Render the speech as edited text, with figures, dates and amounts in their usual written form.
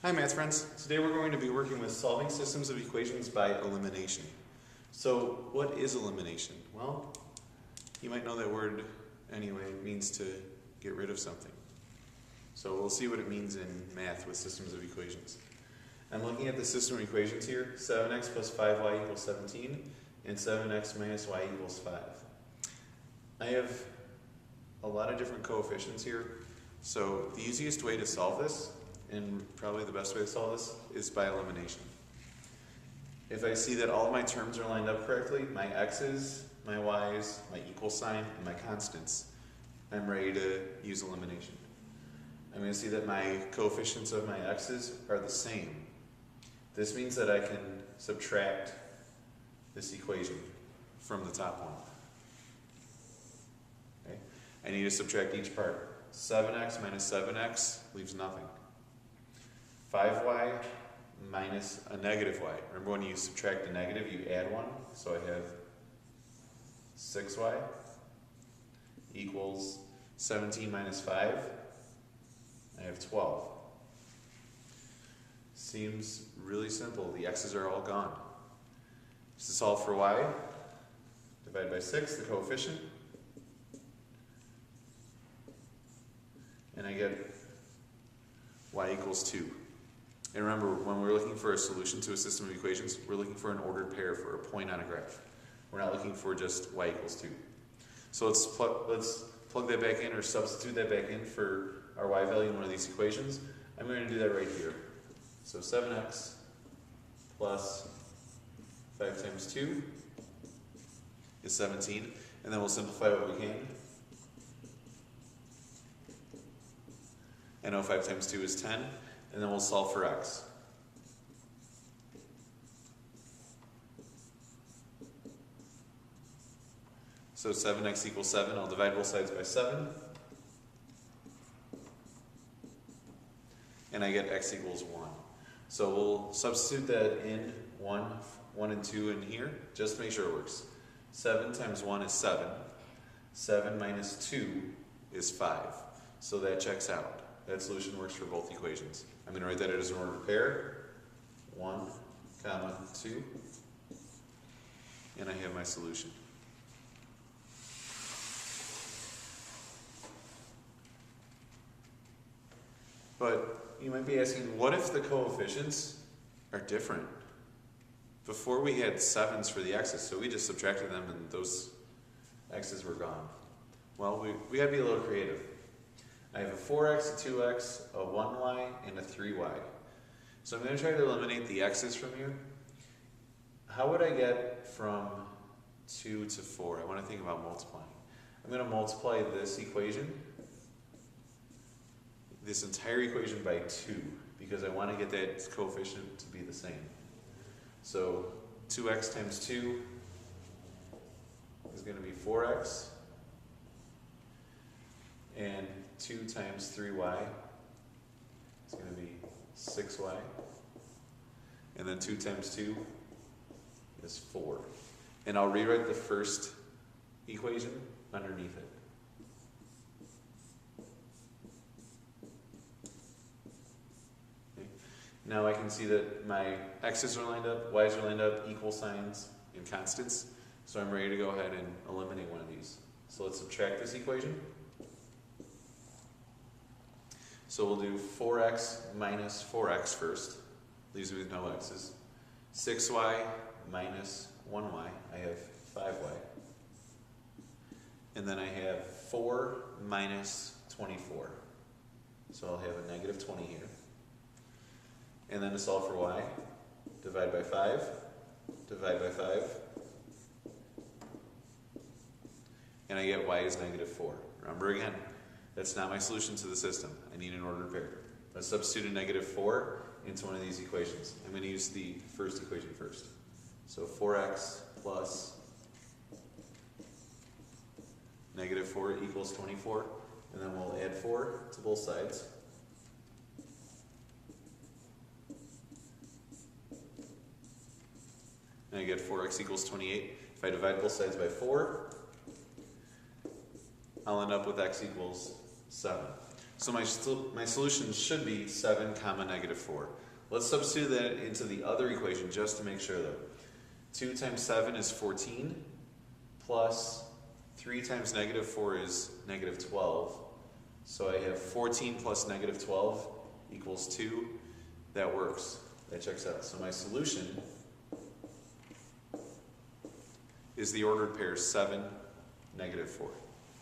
Hi math friends. Today we're going to be working with solving systems of equations by elimination. So what is elimination? Well, you might know that word anyway. It means to get rid of something. So we'll see what it means in math with systems of equations. I'm looking at the system of equations here. 7x plus 5y equals 17 and 7x minus y equals 5. I have a lot of different coefficients here. So the easiest way to solve this, and probably the best way to solve this, is by elimination. If I see that all of my terms are lined up correctly, my x's, my y's, my equal sign, and my constants, I'm ready to use elimination. I'm going to see that my coefficients of my x's are the same. This means that I can subtract this equation from the top one. Okay? I need to subtract each part. 7x minus 7x leaves nothing. 5y minus a negative y. Remember, when you subtract a negative, you add one. So I have 6y equals 17 minus 5. I have 12. Seems really simple. The x's are all gone. Just to solve for y, divide by 6, the coefficient, and I get y equals 2. And remember, when we're looking for a solution to a system of equations, we're looking for an ordered pair for a point on a graph. We're not looking for just y equals 2. So let's plug that back in, or substitute that back in for our y value in one of these equations. I'm going to do that right here. So 7x plus 5 times 2 is 17. And then we'll simplify what we can. I know 5 times 2 is 10. And then we'll solve for x. So 7x equals 7. I'll divide both sides by 7. And I get x equals 1. So we'll substitute that in 1 and 2 in here, just to make sure it works. 7 times 1 is 7. 7 minus 2 is 5. So that checks out. That solution works for both equations. I'm going to write that as an ordered pair. 1, 2. And I have my solution. But you might be asking, what if the coefficients are different? Before we had 7s for the x's, so we just subtracted them and those x's were gone. Well, we got to be a little creative. I have a 4x, a 2x, a 1y, and a 3y. So I'm going to try to eliminate the x's from here. How would I get from 2 to 4? I want to think about multiplying. I'm going to multiply this equation, this entire equation, by 2, because I want to get that coefficient to be the same. So 2x times 2 is going to be 4x. And 2 times 3y is going to be 6y. And then 2 times 2 is 4. And I'll rewrite the first equation underneath it. Okay. Now I can see that my x's are lined up, y's are lined up, equal signs, and constants. So I'm ready to go ahead and eliminate one of these. So let's subtract this equation. So we'll do 4x minus 4x first, leaves me with no x's. 6y minus 1y, I have 5y. And then I have 4 minus 24. So I'll have a negative 20 here. And then to solve for y, divide by 5, divide by 5. And I get y is negative 4. Remember again, that's not my solution to the system. I need an ordered pair. Let's substitute a negative 4 into one of these equations. I'm going to use the first equation first. So 4x plus negative 4 equals 24. And then we'll add 4 to both sides. And I get 4x equals 28. If I divide both sides by 4, I'll end up with x equals 7. So my solution should be 7 comma negative 4. Let's substitute that into the other equation just to make sure though. 2 times 7 is 14, plus 3 times negative 4 is negative 12. So I have 14 plus negative 12 equals 2. That works. That checks out. So my solution is the ordered pair 7, negative 4.